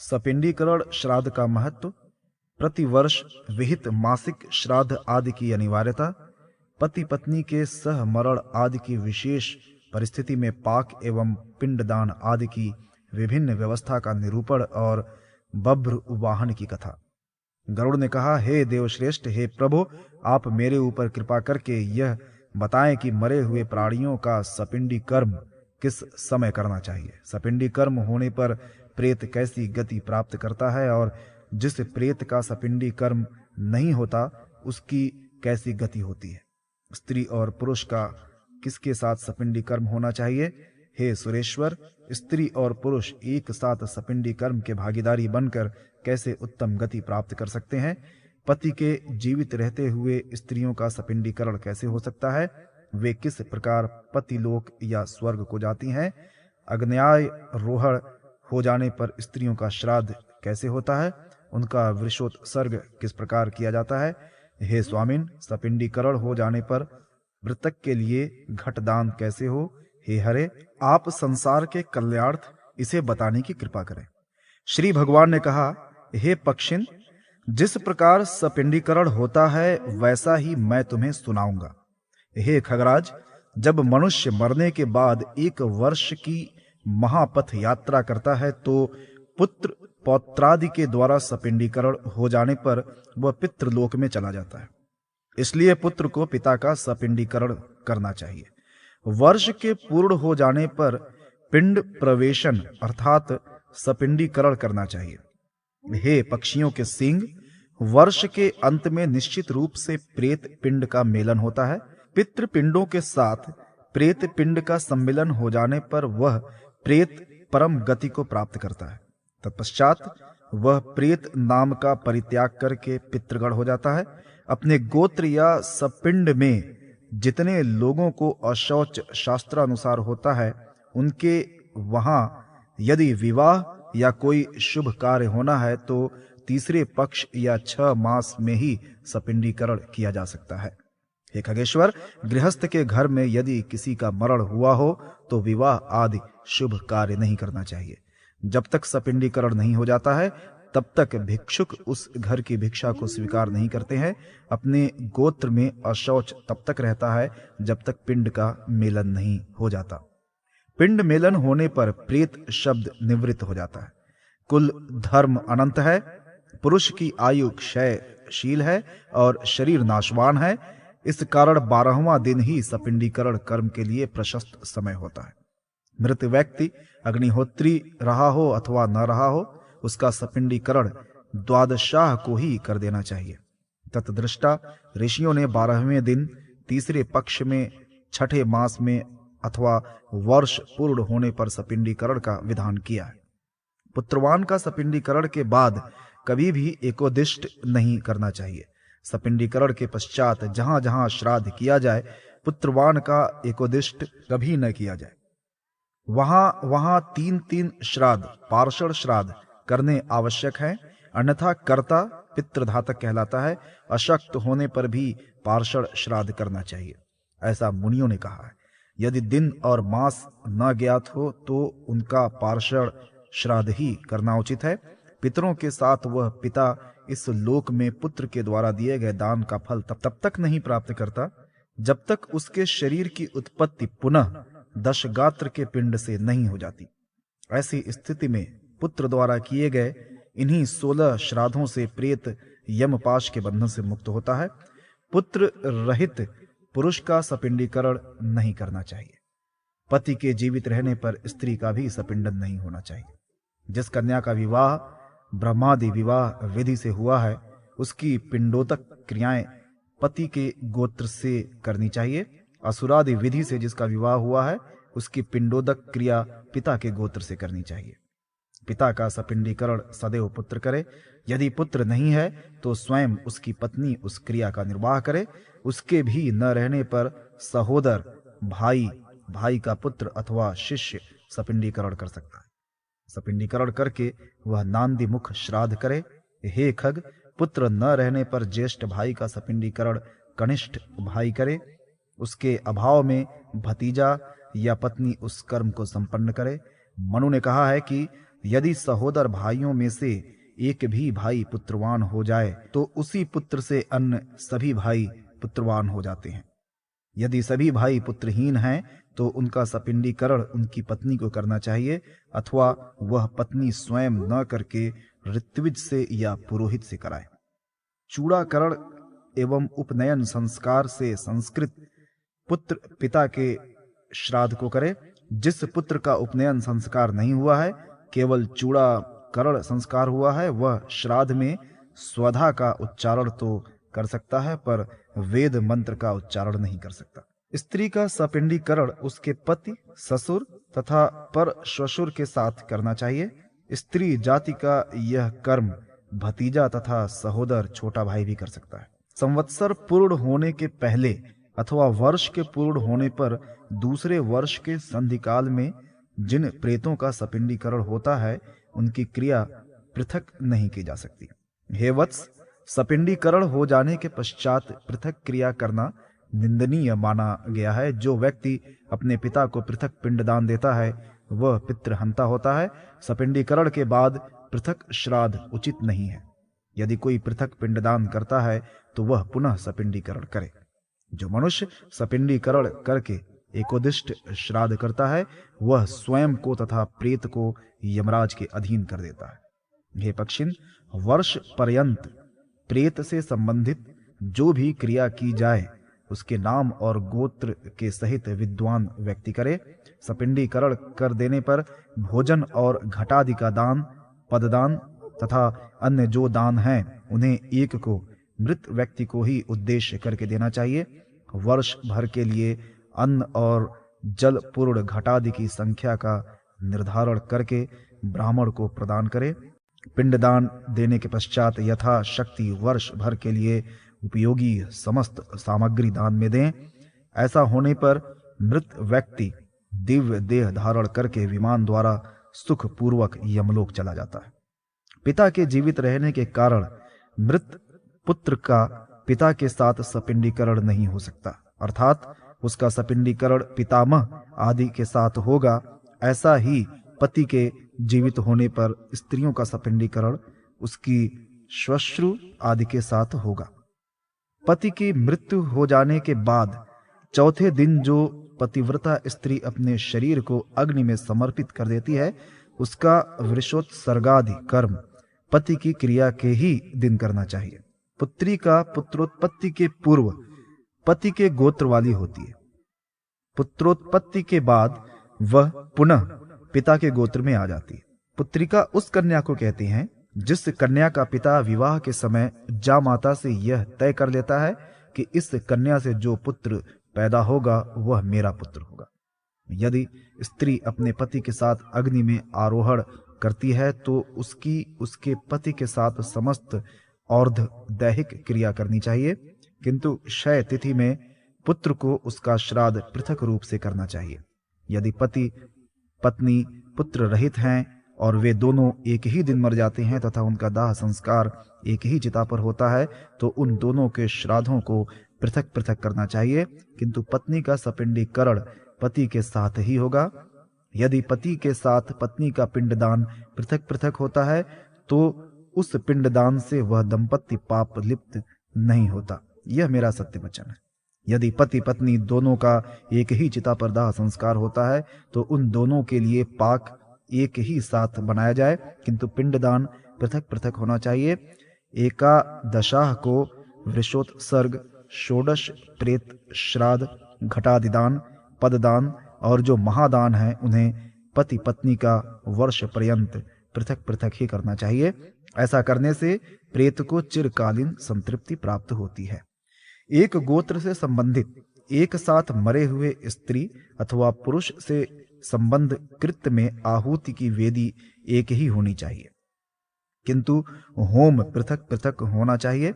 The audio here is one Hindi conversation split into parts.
सपिंडीकरण श्राद्ध का महत्व, प्रतिवर्ष विहित मासिक श्राद्ध आदि की अनिवार्यता, पति पत्नी के सहमरण आदि की विशेष परिस्थिति में पाक एवं पिंडदान आदि की विभिन्न व्यवस्था का निरूपण और बभ्र उवाहन की कथा। गरुड़ ने कहा, हे देवश्रेष्ठ, हे प्रभु, आप मेरे ऊपर कृपा करके यह बताएं कि मरे हुए प्राणियों का सपिंडी कर्म किस समय करना चाहिए। सपिंडी कर्म होने पर प्रेत कैसी गति प्राप्त करता है और जिस प्रेत का सपिंडी कर्म नहीं होता उसकी कैसी गति होती है। स्त्री और पुरुष का किसके साथ सपिंडी कर्म होना चाहिए? हे सुरेश्वर, स्त्री और पुरुष एक साथ सपिंडी कर्म के भागीदारी बनकर कैसे उत्तम गति प्राप्त कर सकते हैं? पति के जीवित रहते हुए स्त्रियों का सपिंडीकरण कैसे हो सकता है? वे किस प्रकार पतिलोक या स्वर्ग को जाती हैं? अग्न्याय रोहण हो जाने पर स्त्रियों का श्राद्ध कैसे होता है? उनका वृषोत्सर्ग किस प्रकार किया जाता है? हे स्वामिन, सपिंडीकरण हो जाने पर मृतक के लिए घटदान कैसे हो? हे हरे, आप संसार के कल्याणार्थ इसे बताने की कृपा करें। श्री भगवान ने कहा, हे पक्षिन, जिस प्रकार सपिंडीकरण होता है वैसा ही मैं तुम्हें सुनाऊंगा। हे खगराज, जब मनुष्य मरने के बाद 1 वर्ष की महापथ यात्रा करता है तो पुत्र पौत्रादि के द्वारा सपिंडीकरण हो जाने पर वह पितृलोक में चला जाता है। इसलिए पुत्र को पिता का सपिंडीकरण करना चाहिए। वर्ष के पूर्ण हो जाने पर पिंड प्रवेशन अर्थात सपिंडीकरण करना चाहिए। हे पक्षियों के सींग, वर्ष के अंत में निश्चित रूप से प्रेत पिंड का मेलन होता है। पितृ पिंडों के साथ प्रेत पिंड का सम्मिलन हो जाने पर वह प्रेत परम गति को प्राप्त करता है। तत्पश्चात वह प्रेत नाम का परित्याग करके पितृगण हो जाता है। अपने गोत्र या सपिंड में जितने लोगों को अशौच शास्त्रानुसार होता है, उनके वहां यदि विवाह या कोई शुभ कार्य होना है तो तीसरे पक्ष या 6 मास में ही सपिंडीकरण किया जा सकता है। हे खगेश्वर, गृहस्थ के घर में यदि किसी का मरण हुआ हो तो विवाह आदि शुभ कार्य नहीं करना चाहिए। जब तक सपिंडीकरण नहीं हो जाता है तब तक भिक्षुक उस घर की भिक्षा को स्वीकार नहीं करते हैं। अपने गोत्र में अशौच तब तक रहता है जब तक पिंड का मेलन नहीं हो जाता। पिंड मेलन होने पर प्रेत शब्द निवृत्त हो जाता है। कुल धर्म अनंत है, पुरुष की आयु क्षयशील है और शरीर नाशवान है। इस कारण 12वां दिन ही सपिंडीकरण कर्म के लिए प्रशस्त समय होता है। मृत व्यक्ति अग्निहोत्री रहा हो अथवा न रहा हो, उसका सपिंडीकरण द्वादशाह को ही कर देना चाहिए। तत्दृष्टा ऋषियों ने 12वें दिन, तीसरे पक्ष में, 6ठे मास में अथवा वर्ष पूर्ण होने पर सपिंडीकरण का विधान किया है। पुत्रवान का सपिंडीकरण के बाद कभी भी एकोदिष्ट नहीं करना चाहिए। सपिंडीकरण के पश्चात जहां जहां श्राद्ध किया जाए, पुत्रवान का एकोदिष्ट कभी न किया जाए। वहां वहां 3 श्राद्ध, पार्षण श्राद्ध करने आवश्यक है, अन्यथा कर्ता पितृधातक कहलाता है। अशक्त होने पर भी पार्षण श्राद्ध करना चाहिए, ऐसा मुनियों ने कहा है। यदि दिन और मास न ज्ञात हो तो उनका पार्षण श्राद्ध ही करना उचित है। पितरों के साथ वह पिता इस लोक में पुत्र के द्वारा दिए गए दान का फल तब तक नहीं प्राप्त करता जब तक उसके शरीर की उत्पत्ति पुनः 10 गात्र के पिंड से नहीं हो जाती। ऐसी स्थिति में पुत्र द्वारा किए गए इन्हीं 16 श्राद्धों से प्रेत यमपाश के बंधन से मुक्त होता है। पुत्र रहित पुरुष का सपिंडीकरण नहीं करना चाहिए। पति के जीवित रहने पर स्त्री का भी सपिंडन नहीं होना चाहिए। जिस कन्या का विवाह ब्रह्मादि विवाह विधि से हुआ है, उसकी पिंडोदक क्रियाएं पति के गोत्र से करनी चाहिए। असुरादि विधि से जिसका विवाह हुआ है, उसकी पिंडोदक क्रिया पिता के गोत्र से करनी चाहिए। पिता का सपिंडीकरण सदैव पुत्र करे। यदि पुत्र नहीं है तो स्वयं उसकी पत्नी उस क्रिया का निर्वाह करे। उसके भी न रहने पर सहोदर, भाई, भाई का पुत्र अथवा शिष्य सपिंडीकरण कर सकता है। सपिंडीकरण करके वह नांदी मुख श्राद्ध करे। हे खग, पुत्र न रहने पर ज्येष्ठ भाई का सपिंडीकरण कनिष्ठ भाई करे। उसके अभाव में भतीजा या पत्नी उस कर्म को संपन्न करे। मनु ने कहा है कि यदि सहोदर भाइयों में से एक भी भाई पुत्रवान हो जाए तो उसी पुत्र से अन्य सभी भाई पुत्रवान हो जाते हैं। यदि सभी भाई पुत्रहीन हैं तो उनका सपिंडीकरण उनकी पत्नी को करना चाहिए, अथवा वह पत्नी स्वयं न करके ऋत्विज से या पुरोहित से कराए। चूड़ाकरण एवं उपनयन संस्कार से संस्कृत पुत्र पिता के श्राद्ध को करे। जिस पुत्र का उपनयन संस्कार नहीं हुआ है, केवल चूड़ाकरण संस्कार हुआ है, वह श्राद्ध में स्वधा का उच्चारण तो कर सकता है पर वेद मंत्र का उच्चारण नहीं कर सकता। स्त्री का सपिंडीकरण उसके पति, ससुर तथा पर श्वशुर के साथ करना चाहिए। स्त्री जाति का यह कर्म भतीजा तथा सहोदर छोटा भाई भी कर सकता है। संवत्सर पूर्ण होने के पहले अथवा वर्ष के पूर्ण होने पर दूसरे वर्ष के संधिकाल में जिन प्रेतों का सपिंडीकरण होता है, उनकी क्रिया पृथक नहीं की जा सकती। हे वत्स, सपिंडीकरण हो जाने के पश्चात पृथक क्रिया करना निंदनीय माना गया है। जो व्यक्ति अपने पिता को पृथक पिंडदान देता है वह पितृहंता होता है। सपिंडीकरण के बाद पृथक श्राद्ध उचित नहीं है। यदि कोई पृथक पिंडदान करता है तो वह पुनः सपिंडीकरण करे। जो मनुष्य सपिंडीकरण करके एकोदिष्ट श्राद्ध करता है वह स्वयं को तथा प्रेत को यमराज के अधीन कर देता है। हे पक्षिन, वर्ष पर्यंत प्रेत से संबंधित जो भी क्रिया की जाए उसके नाम और गोत्र के सहित विद्वान व्यक्ति करे। सपिंडीकरण कर देने पर भोजन और घटादि का दान, पददान तथा अन्य जो दान हैं उन्हें एक को मृत व्यक्ति को ही उद्देश्य करके देना चाहिए। वर्ष भर के लिए अन्न और जल पूर्ण घटादि की संख्या का निर्धारण करके ब्राह्मण को प्रदान करे। पिंडदान देने के पश्चात यथा शक्ति वर्ष भर के लिए उपयोगी समस्त सामग्री दान में दें। ऐसा होने पर मृत व्यक्ति दिव्य देह धारण करके विमान द्वारा सुख पूर्वक यमलोक चला जाता है। पिता के जीवित रहने के कारण मृत पुत्र का पिता के साथ सपिंडीकरण नहीं हो सकता, अर्थात उसका सपिंडीकरण पितामह आदि के साथ होगा। ऐसा ही पति के जीवित होने पर स्त्रियों का सपिंडीकरण उसकी श्वश्रु आदि के साथ होगा। पति की मृत्यु हो जाने के बाद चौथे दिन जो पतिव्रता स्त्री अपने शरीर को अग्नि में समर्पित कर देती है, उसका वृषोत्सर्गादि कर्म पति की क्रिया के ही दिन करना चाहिए। पुत्री का पुत्रोत्पत्ति के पूर्व पति के गोत्र वाली होती है। पुत्रोत्पत्ति के बाद वह पुनः पिता के गोत्र में आ जाती है। पुत्रिका उस कन्या को कहते हैं जिस कन्या का पिता विवाह के समय जामाता से यह तय कर लेता है कि इस कन्या से जो पुत्र पैदा होगा वह मेरा पुत्र होगा। यदि स्त्री अपने पति के साथ अग्नि में आरोहण करती है तो उसकी उसके पति के साथ समस्त और्ध दैहिक क्रिया करनी चाहिए, किंतु क्षय तिथि में पुत्र को उसका श्राद्ध पृथक रूप से करना चाहिए। यदि पति पत्नी पुत्र रहित हैं और वे दोनों एक ही दिन मर जाते हैं तथा उनका दाह संस्कार एक ही चिता पर होता है तो उन दोनों के श्राद्धों को पृथक पृथक करना चाहिए, किंतु पत्नी का सपिंडीकरण पति के साथ ही होगा। यदि पति के साथ पत्नी का पिंडदान पृथक पृथक होता है तो उस पिंडदान से वह दंपत्ति पाप लिप्त नहीं होता। यह मेरा सत्य वचन है। यदि पति पत्नी दोनों का एक ही चिता पर दाह संस्कार होता है तो उन दोनों के लिए पाक एक ही साथ बनाया जाए, किंतु पिंडदान पृथक पृथक होना चाहिए। एकादशाह को वृषोत्सर्ग, षोडश प्रेत श्राद्ध, घटादिदान, पददान और जो महादान है उन्हें पति पत्नी का वर्ष पर्यंत पृथक पृथक ही करना चाहिए। ऐसा करने से प्रेत को चिरकालीन संतृप्ति प्राप्त होती है। एक गोत्र से संबंधित एक साथ मरे हुए स्त्री अथवा पुरुष से संबंध कृत्य में आहुति की वेदी एक ही होनी चाहिए, किंतु होम पृथक पृथक होना चाहिए।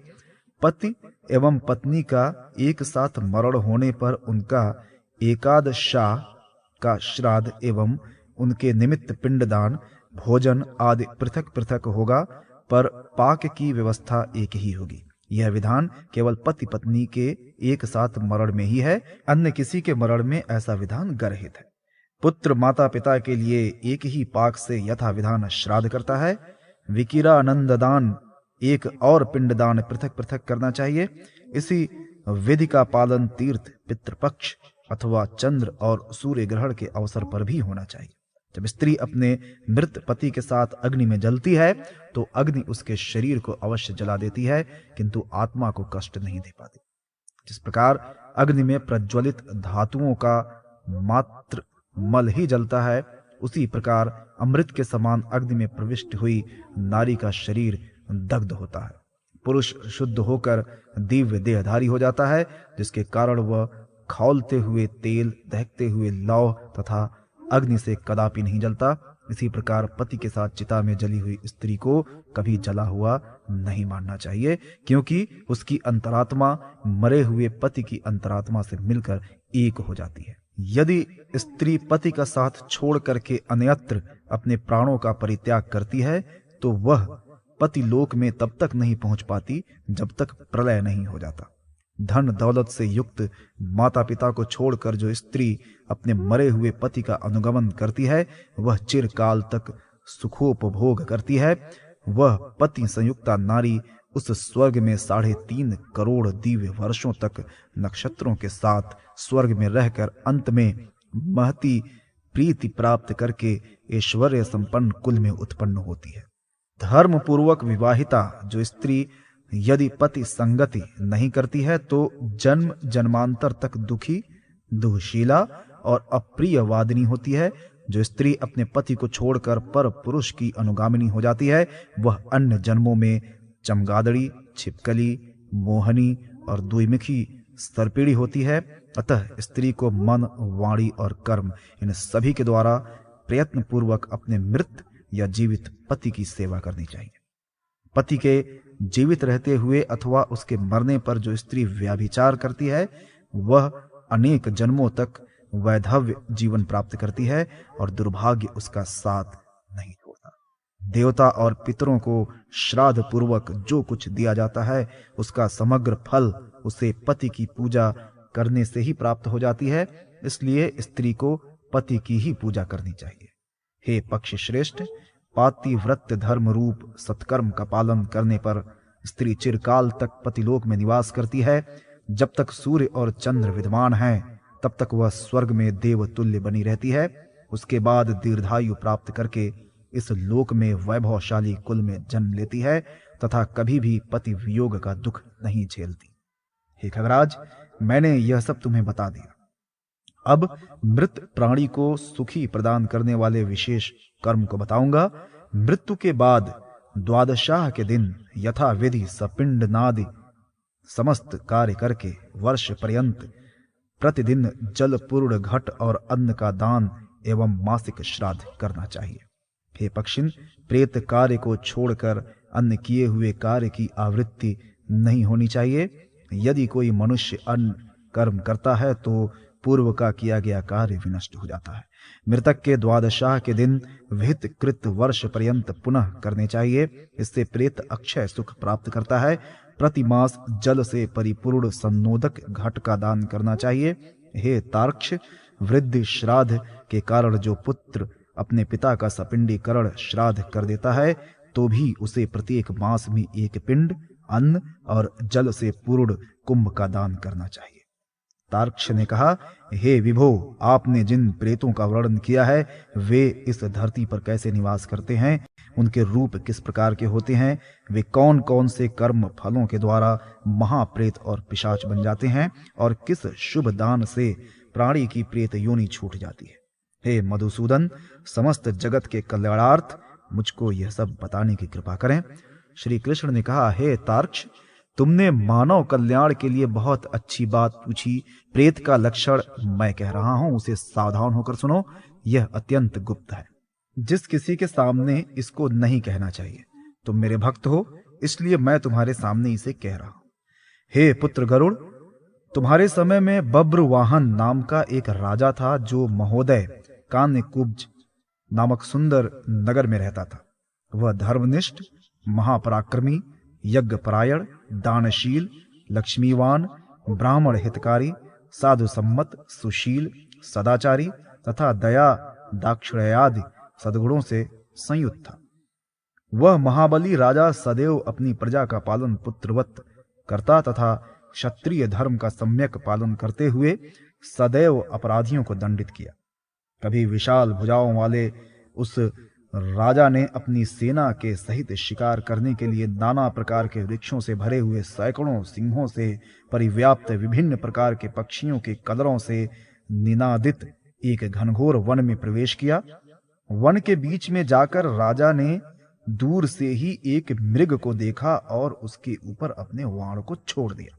पति एवं पत्नी का एक साथ मरण होने पर उनका एकादशाह का श्राद्ध एवं उनके निमित्त पिंडदान, भोजन आदि पृथक पृथक होगा, पर पाक की व्यवस्था एक ही होगी। यह विधान केवल पति पत्नी के एक साथ मरण में ही है, अन्य किसी के मरण में ऐसा विधान गर्हित है। पुत्र माता पिता के लिए एक ही पाक से यथा विधान श्राद्ध करता है। विकिरा आनंददान एक और पिंडदान पृथक पृथक करना चाहिए। इसी विधि का पालन तीर्थ, पितृपक्ष अथवा चंद्र और सूर्य ग्रहण के अवसर पर भी होना चाहिए। जब स्त्री अपने मृत पति के साथ अग्नि में जलती है तो अग्नि उसके शरीर को अवश्य जला देती है, किंतु आत्मा को कष्ट नहीं दे पाती। जिस प्रकार अग्नि में प्रज्वलित धातुओं का मात्र मल ही जलता है, उसी प्रकार अमृत के समान अग्नि में प्रविष्ट हुई नारी का शरीर दग्ध होता है। पुरुष शुद्ध होकर दिव्य देहधारी हो जाता है, जिसके कारण वह खौलते हुए तेल, दहकते हुए लौह तथा अग्नि से कदापि नहीं जलता। इसी प्रकार पति के साथ चिता में जली हुई स्त्री को कभी जला हुआ नहीं मानना चाहिए, क्योंकि उसकी अंतरात्मा मरे हुए पति की अंतरात्मा से मिलकर एक हो जाती है। यदि स्त्री पति का साथ छोड़ करके अन्यत्र अपने प्राणों का परित्याग करती है तो वह पति लोक में तब तक नहीं पहुंच पाती जब तक प्रलय नहीं हो जाता। धन दौलत से युक्त माता पिता को छोड़कर जो स्त्री अपने मरे हुए पति का अनुगमन करती है, वह चिरकाल तक सुखोपभोग करती है। वह पति संयुक्ता नारी उस स्वर्ग में 3.5 करोड़ दिव्य वर्षों तक नक्षत्रों के साथ स्वर्ग में रहकर अंत में महती प्रीति प्राप्त करके ऐश्वर्य संपन्न कुल में उत्पन्न होती है। धर्म पूर्वक विवाहिता जो स्त्री यदि पति संगति नहीं करती है तो जन्म जन्मांतर तक दुखी, दुःशीला और अप्रिय वादिनी होती है। जो स्त्री अपने पति को छोड़कर पर पुरुष की अनुगामिनी हो जाती है, वह अन्य जन्मों में चमगादड़ी, छिपकली, मोहनी और द्विमुखी सर्पिणी होती है। अतः स्त्री को मन, वाणी और कर्म इन सभी के द्वारा प्रयत्न पूर्वक अपने मृत या जीवित पति की सेवा करनी चाहिए। पति के जीवित रहते हुए अथवा उसके मरने पर जो स्त्री व्यभिचार करती है, वह अनेक जन्मों तक वैधव्य जीवन प्राप्त करती है और दुर्भाग्य उसका साथ नहीं छोड़ता। देवता और पितरों को श्राद्ध पूर्वक जो कुछ दिया जाता है, उसका समग्र फल उसे पति की पूजा करने से ही प्राप्त हो जाती है। इसलिए स्त्री को पति की ही पूजा करनी चाहिए। हे पक्ष श्रेष्ठ, पातिव्रत धर्म रूप सत्कर्म का पालन करने पर स्त्री चिरकाल तक पतिलोक में निवास करती है। जब तक सूर्य और चंद्र विद्यमान हैं, तब तक वह स्वर्ग में देवतुल्य बनी रहती है। उसके बाद दीर्घायु प्राप्त करके इस लोक में वैभवशाली कुल में जन्म लेती है तथा कभी भी पति वियोग का दुख नहीं झेलती। हे खगराज, मैंने यह सब तुम्हें बता दिया। अब मृत प्राणी को सुखी प्रदान करने वाले विशेष कर्म को बताऊंगा। मृत्यु के बाद द्वादशाह के दिन यथा विधि सपिंड नादि समस्त कार्य करके वर्ष पर्यंत प्रतिदिन जल पूर्ण घट और अन्न का दान एवं मासिक श्राद्ध करना चाहिए। हे पक्षिन, प्रेत कार्य को छोड़कर अन्य किए हुए कार्य की आवृत्ति नहीं होनी चाहिए। यदि कोई मनुष्य अन्य कर्म करता है तो पूर्व का किया गया कार्य विनष्ट हो जाता है। मृतक के द्वादशाह के दिन विहित कृत वर्ष पर्यंत पुनः करने चाहिए। इससे प्रेत अक्षय सुख प्राप्त करता है। प्रति मास जल से परिपूर्ण सन्नोदक घट का दान करना चाहिए। हे तार्क्ष, वृद्धि श्राद्ध के कारण जो पुत्र अपने पिता का सपिंडीकरण श्राद्ध कर देता है, तो भी उसे प्रत्येक मास में एक पिंड अन्न और जल से पूर्ण कुंभ का दान करना चाहिए। तार्क्ष ने कहा, हे विभो, आपने जिन प्रेतों का वर्णन किया है, वे इस धरती पर कैसे निवास करते हैं, उनके रूप किस प्रकार के होते हैं, वे कौन कौन से कर्म फलों के द्वारा महाप्रेत और पिशाच बन जाते हैं और किस शुभ दान से प्राणी की प्रेत योनि छूट जाती है। हे मधुसूदन, समस्त जगत के कल्याणार्थ मुझको यह सब बताने की कृपा करें। श्री कृष्ण ने कहा, हे तार्क्ष, तुमने मानव कल्याण के लिए बहुत अच्छी बात पूछी। प्रेत का लक्षण मैं कह रहा हूं, उसे सावधान होकर सुनो। यह अत्यंत गुप्त है, जिस किसी के सामने इसको नहीं कहना चाहिए। तुम मेरे भक्त हो, इसलिए मैं तुम्हारे सामने इसे कह रहा हूं। हे पुत्र गरुड़, तुम्हारे समय में बब्रवाहन नाम का एक राजा था, जो महोदय कान्यकुब्ज नामक सुंदर नगर में रहता था। वह धर्मनिष्ठ, महापराक्रमी, यज्ञपरायण, दानशील, लक्ष्मीवान, ब्राह्मण हितकारी, साधु सम्मत, सुशील, सदाचारी, तथा दया दाक्षिणादि सद्गुणों से संयुक्त था। वह महाबली राजा सदैव अपनी प्रजा का पालन पुत्रवत करता तथा क्षत्रिय धर्म का सम्यक पालन करते हुए सदैव अपराधियों को दंडित किया। कभी विशाल भुजाओं वाले उस राजा ने अपनी सेना के सहित शिकार करने के लिए नाना प्रकार के वृक्षों से भरे हुए सैकड़ों सिंहों से परिव्याप्त विभिन्न प्रकार के पक्षियों के कलरों से निनादित एक घनघोर वन में प्रवेश किया। वन के बीच में जाकर राजा ने दूर से ही एक मृग को देखा और उसके ऊपर अपने वाण को छोड़ दिया।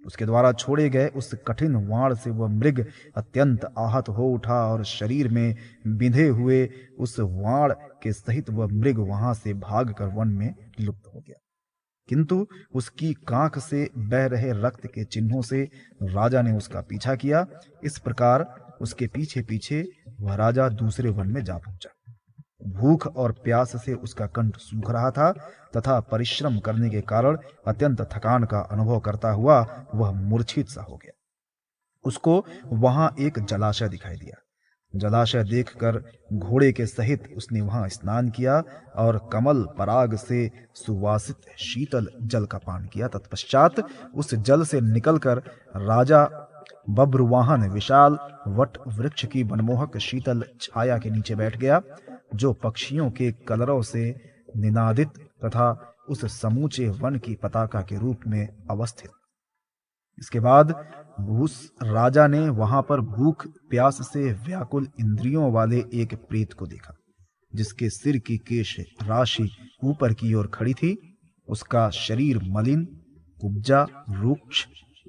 उसके द्वारा छोड़े गए उस कठिन वाण से वह मृग अत्यंत आहत हो उठा और शरीर में बिंधे हुए उस वाण के सहित वह मृग वहां से भागकर वन में लुप्त हो गया। किंतु उसकी कांख से बह रहे रक्त के चिन्हों से राजा ने उसका पीछा किया। इस प्रकार उसके पीछे पीछे वह राजा दूसरे वन में जा पहुंचा। भूख और प्यास से उसका कंठ सूख रहा था तथा परिश्रम करने के कारण अत्यंत थकान का अनुभव करता हुआ वह मूर्छित सा हो गया। उसको वहां एक जलाशय दिखाई दिया। जलाशय देखकर घोड़े के सहित उसने वहां स्नान किया और कमल पराग से सुवासित शीतल जल का पान किया। तत्पश्चात उस जल से निकलकर राजा बब्रुवाहन विशाल वट वृक्ष की मनमोहक शीतल छाया के नीचे बैठ गया, जो पक्षियों के कलरों से निनादित तथा उस समूचे वन की पताका के रूप में अवस्थित। इसके बाद उस राजा ने वहां पर भूख प्यास से व्याकुल इंद्रियों वाले एक प्रेत को देखा, जिसके सिर की केश राशि ऊपर की ओर खड़ी थी। उसका शरीर मलिन, कुब्जा, रुक्ष,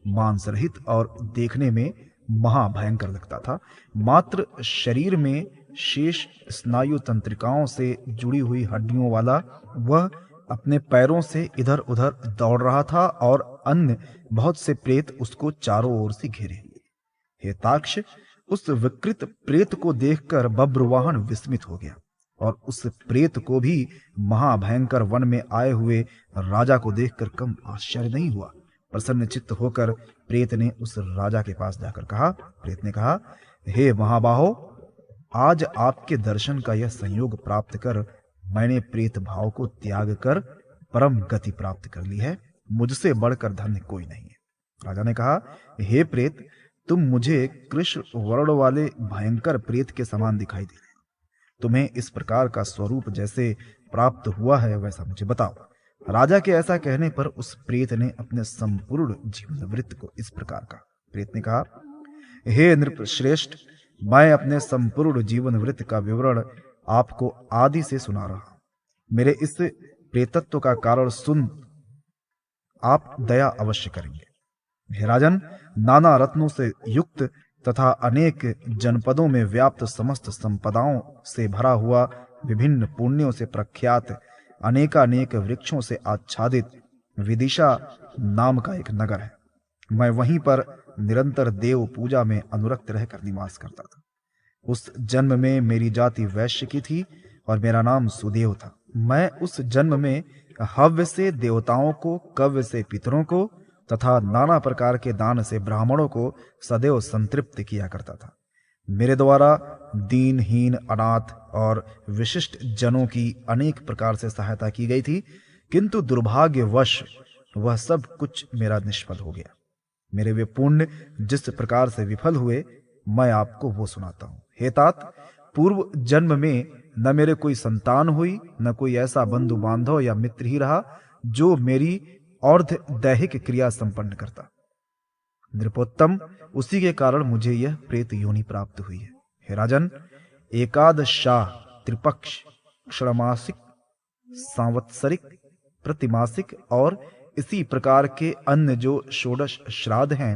मांस रहित और देखने में महाभयंकर लगता था। मात्र शरीर में शेष स्नायु तंत्रिकाओं से जुड़ी हुई हड्डियों वाला वह अपने पैरों से इधर उधर दौड़ रहा था और अन्य बहुत से प्रेत उसको चारों ओर से घेरे हुए। हे ताक्ष, उस विकृत प्रेत को देखकर बब्रुवाहन विस्मित हो गया और उस प्रेत को भी महाभयंकर वन में आए हुए राजा को देखकर कम आश्चर्य नहीं हुआ। प्रसन्न चित्त होकर प्रेत ने उस राजा के पास जाकर कहा, प्रेत ने कहा, हे महाबाहो, आज आपके दर्शन का यह संयोग प्राप्त कर मैंने प्रेत भाव को त्याग कर परम गति प्राप्त कर ली है। मुझसे बढ़कर धन्य कोई नहीं है। राजा ने कहा, हे प्रेत, तुम मुझे कृष्ण वर्ण वाले भयंकर प्रेत के समान दिखाई दे रहे हो। तुम्हें इस प्रकार का स्वरूप जैसे प्राप्त हुआ है वैसा मुझे बताओ। राजा के ऐसा कहने पर उस प्रेत ने अपने संपूर्ण जीवन वृत्त को इस प्रकार कहा। प्रेत ने कहा, हे नृप श्रेष्ठ, मैं अपने संपूर्ण जीवन वृत्त का विवरण आपको आदि से सुना रहा हूं। मेरे इस प्रेतत्व का कारण सुन आप दया अवश्य करेंगे। हे राजन, नाना रत्नों से युक्त तथा अनेक जनपदों में व्याप्त समस्त संपदाओं से भरा हुआ, विभिन्न पुण्यों से प्रख्यात, अनेकानेक वृक्षों से आच्छादित विदिशा नाम का एक नगर है। मैं वहीं पर निरंतर देव पूजा में अनुरक्त रहकर निवास करता था। उस जन्म में मेरी जाति वैश्य की थी और मेरा नाम सुदेव था। मैं उस जन्म में हव्य से देवताओं को, कव्य से पितरों को तथा नाना प्रकार के दान से ब्राह्मणों को सदैव संतृप्त किया करता था। मेरे द्वारा दीनहीन, अनाथ और विशिष्ट जनों की अनेक प्रकार से सहायता की गई थी, किंतु दुर्भाग्यवश वह सब कुछ मेरा निष्फल हो गया। मेरे वे पुण्य जिस प्रकार से विफल हुए, मैं आपको वो सुनाता हूँ। हे तात, पूर्व जन्म में न मेरे कोई संतान हुई, न कोई ऐसा बंधु बांधव या मित्र ही रहा जो मेरी अर्ध दैहिक क्रिया संपन्न करता। नृपोत्तम, उसी के कारण मुझे यह प्रेत योनि प्राप्त हुई है। हे राजन, एकादशाह, त्रिपक्ष, षण्मासिक, सांवत्सरिक, प्रतिमासिक और इसी प्रकार के अन्य जो षोडश श्राद्ध हैं,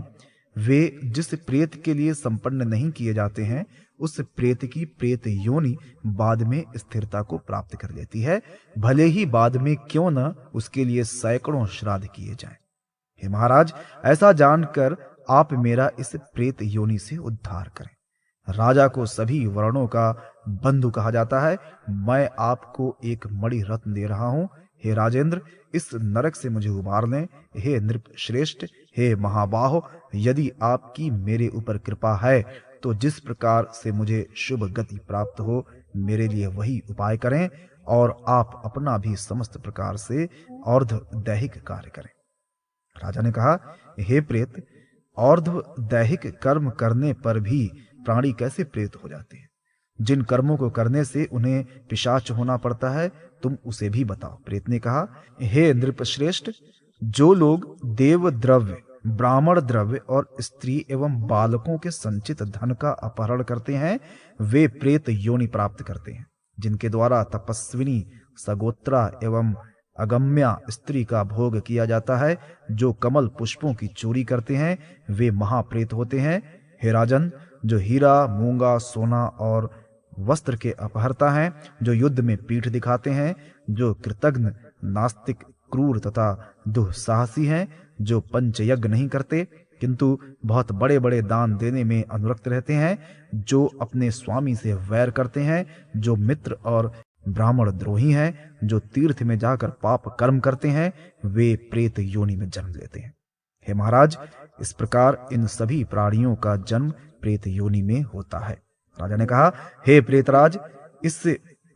वे जिस प्रेत के लिए संपन्न नहीं किए जाते हैं, उस प्रेत की प्रेत योनि बाद में स्थिरता को प्राप्त कर लेती है, भले ही बाद में क्यों न उसके लिए सैकड़ों श्राद्ध किए जाएं। हे महाराज, ऐसा जानकर आप मेरा इस प्रेत योनि से उद्धार करें। राजा को सभी वर्णों का बंधु कहा जाता है। मैं आपको एक मणि रत्न दे रहा हूं। हे राजेंद्र, इस नरक से मुझे उबार लें। हे नृप श्रेष्ठ, हे महाबाहो, यदि आपकी मेरे ऊपर कृपा है तो जिस प्रकार से मुझे शुभ गति प्राप्त हो, मेरे लिए वही उपाय करें और आप अपना भी समस्त प्रकार से अर्ध दैहिक कार्य करें। राजा ने कहा, हे प्रेत, अर्ध दैहिक कर्म करने पर भी प्राणी कैसे प्रेत हो जाते हैं? जिन कर्मों को करने से उन्हें पिशाच होना पड़ता है, तुम उसे भी बताओ। प्रेत ने कहा, हे नृपश्रेष्ठ, जो लोग देव द्रव्य, ब्राह्मण द्रव्य और स्त्री एवं बालकों के संचित धन का अपहरण करते हैं, वे प्रेत योनि प्राप्त करते हैं। जिनके द्वारा तपस्विनी, सगोत्रा एवं अगम्या स्त्री का भोग किया जाता है, जो कमल पुष्पों की चोरी करते हैं, वे महाप्रेत होते हैं। हे राजन, जो हीरा, मूंगा, सोना और वस्त्र के अपहर्ता हैं, जो युद्ध में पीठ दिखाते हैं, जो कृतघ्न, नास्तिक, क्रूर तथा दुस्साहसी हैं, जो पंचयज्ञ नहीं करते किंतु बहुत बड़े बड़े दान देने में अनुरक्त रहते हैं, जो अपने स्वामी से वैर करते हैं, जो मित्र और ब्राह्मण द्रोही हैं, जो तीर्थ में जाकर पाप कर्म करते हैं, वे प्रेत योनि में जन्म लेते हैं। हे महाराज, इस प्रकार इन सभी प्राणियों का जन्म प्रेत योनि में होता है। राजा ने कहा, हे प्रेतराज, इस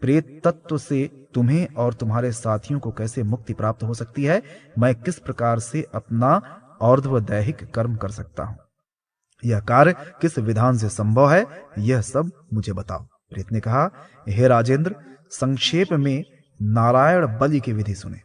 प्रेत तत्व से तुम्हें और तुम्हारे साथियों को कैसे मुक्ति प्राप्त हो सकती है? मैं किस प्रकार से अपना अर्ध दैहिक कर्म कर सकता हूं? यह कार्य किस विधान से संभव है? यह सब मुझे बताओ। प्रेत ने कहा, हे राजेंद्र, संक्षेप में नारायण बलि की विधि सुने।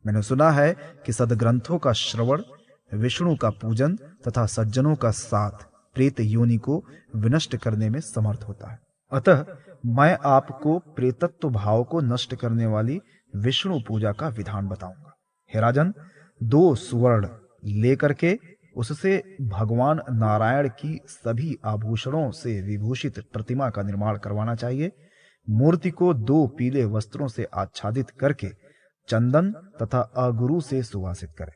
मैंने सुना है कि सदग्रंथों का श्रवण, विष्णु का पूजन तथा सज्जनों का साथ प्रेत योनि को विनष्ट करने में समर्थ होता है। अतः मैं आपको प्रेतत्व भाव को नष्ट करने वाली विष्णु पूजा का विधान बताऊंगा। हे राजन, 2 सुवर्ण लेकर के उससे भगवान नारायण की सभी आभूषणों से विभूषित प्रतिमा का निर्माण करवाना चाहिए। मूर्ति को 2 पीले वस्त्रों से आच्छादित करके चंदन तथा अगुरु से सुवासित करें।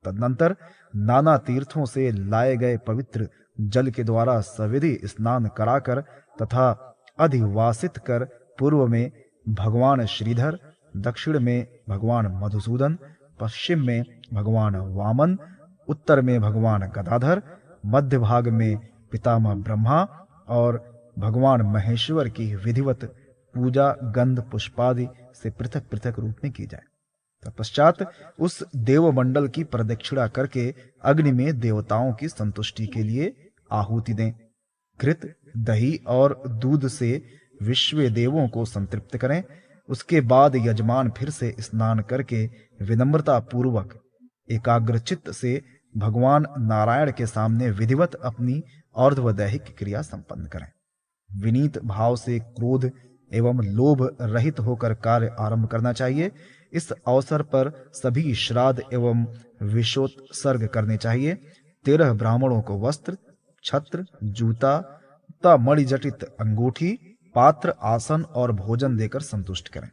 तदनंतर नाना तीर्थों से लाए गए पवित्र जल के द्वारा सविधि स्नान कराकर तथा अधिवासित कर पूर्व में भगवान श्रीधर, दक्षिण में भगवान मधुसूदन, पश्चिम में भगवान वामन, उत्तर में भगवान गदाधर, मध्य भाग में पितामह ब्रह्मा और भगवान महेश्वर की विधिवत पूजा गंध पुष्पादि से पृथक पृथक रूप में की जाए। तत्पश्चात उस देवमंडल की प्रदक्षिणा करके अग्नि में देवताओं की संतुष्टि के लिए आहुति दें। घृत, दही और दूध से विश्व देवों को संतृप्त करें। उसके बाद यजमान फिर से स्नान करके विनम्रता पूर्वक एकाग्रचित्त से भगवान नारायण के सामने विधिवत अपनी अर्धवदैहिक क्रिया संपन्न करें। विनीत भाव से क्रोध एवं लोभ रहित होकर कार्य आरंभ करना चाहिए। इस अवसर पर सभी श्राद्ध एवं विशोत्सर्ग करने चाहिए। 13 ब्राह्मणों को वस्त्र, छत्र, जूता तथा मणिजटित अंगूठी, पात्र, आसन और भोजन देकर संतुष्ट करें।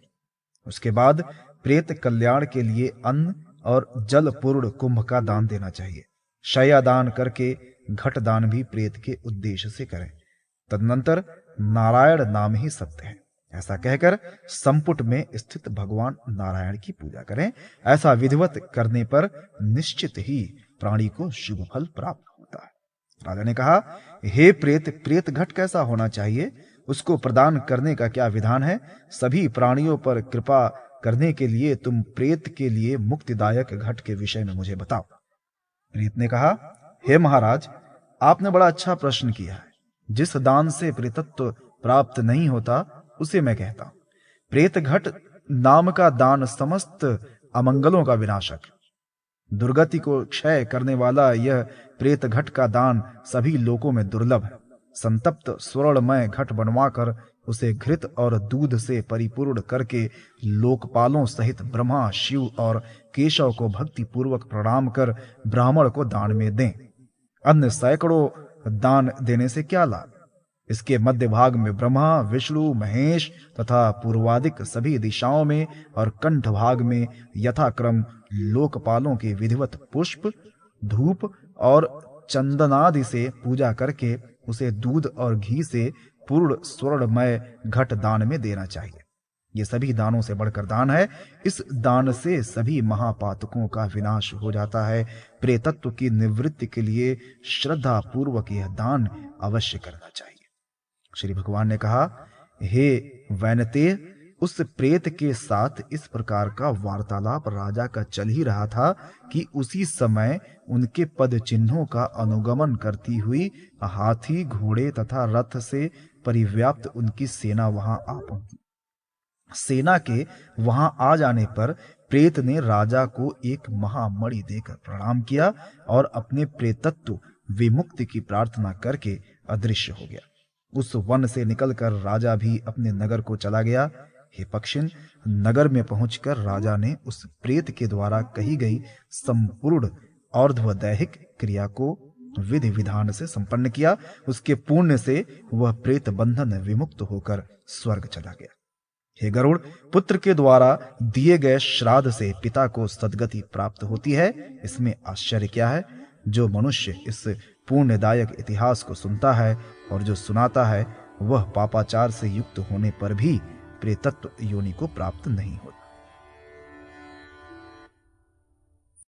उसके बाद प्रेत कल्याण के लिए अन्न और जल पूर्ण कुंभ का दान देना चाहिए। शया दान करके घट दान भी प्रेत के उद्देश्य से करें। तदनंतर नारायण नाम ही सत्य है, ऐसा कहकर संपुट में स्थित भगवान नारायण की पूजा करें। ऐसा विधिवत करने पर निश्चित ही प्राणी को शुभ फल प्राप्त होता है। राजा ने कहा, हे प्रेत, प्रेत घट कैसा होना चाहिए? उसको प्रदान करने का क्या विधान है? सभी प्राणियों पर कृपा करने के लिए तुम प्रेत के लिए मुक्तिदायक घट के विषय में मुझे बताओ। प्रेत ने कहा, हे महाराज, आपने बड़ा अच्छा प्रश्न किया है। जिस दान से प्रेतत्व प्राप्त नहीं होता उसे मैं कहता हूं। प्रेत घट नाम का दान समस्त अमंगलों का विनाशक, दुर्गति को क्षय करने वाला यह प्रेत घट का दान सभी लोकों में दुर्लभ है। संतप्त स्वर्णमय घट बनवाकर उसे घृत और दूध से परिपूर्ण करके लोकपालों सहित ब्रह्मा, शिव और केशव को भक्ति पूर्वक प्रणाम कर ब्राह्मण को दान में दें। अन्य सैकड़ों दान देने से क्या लाभ? इसके मध्य भाग में ब्रह्मा, विष्णु, महेश तथा पूर्वादिक सभी दिशाओं में और कंठ भाग में यथाक्रम लोकपालों के विधिवत पुष्प, धूप और चंदनादि से पूजा करके उसे दूध और घी से पूर्ण स्वर्णमय घट दान में देना चाहिए। ये सभी दानों से बढ़कर दान है। इस दान से सभी महापातकों का विनाश हो जाता है। प्रेतत्व की निवृत्ति के लिए श्रद्धा पूर्वक यह दान अवश्य करना चाहिए। श्री भगवान ने कहा, हे वैनतेय, उस प्रेत के साथ इस प्रकार का वार्तालाप राजा का चल ही रहा था कि उसी समय उनके पद चिन्हों का अनुगमन करती हुई हाथी, घोड़े तथा रथ से परिव्याप्त उनकी सेना वहां आ पहुंची। सेना के वहां आ जाने पर प्रेत ने राजा को एक महामणि देकर प्रणाम किया और अपने प्रेतत्व विमुक्ति की प्रार्थना करके अदृश्य हो गया। उस वन से निकलकर राजा भी अपने नगर को चला गया। हे पक्षिन, नगर में पहुंचकर राजा ने उस प्रेत के द्वारा कही गई संपूर्ण और्ध्वदैहिक क्रिया को विधि विधान से संपन्न किया। उसके पुण्य से वह प्रेत बंधन विमुक्त होकर स्वर्ग चला गया। हे गरुड़, पुत्र के द्वारा दिए गए श्राद्ध से पिता को सद्गति प्राप्त होती है। इसमें आश्चर्य क्या है? जो मनुष्य इस पुण्यदायक इतिहास को सुनता है और जो सुनाता है, वह पापाचार से युक्त होने पर भी प्रेतत्व योनि को प्राप्त नहीं होता।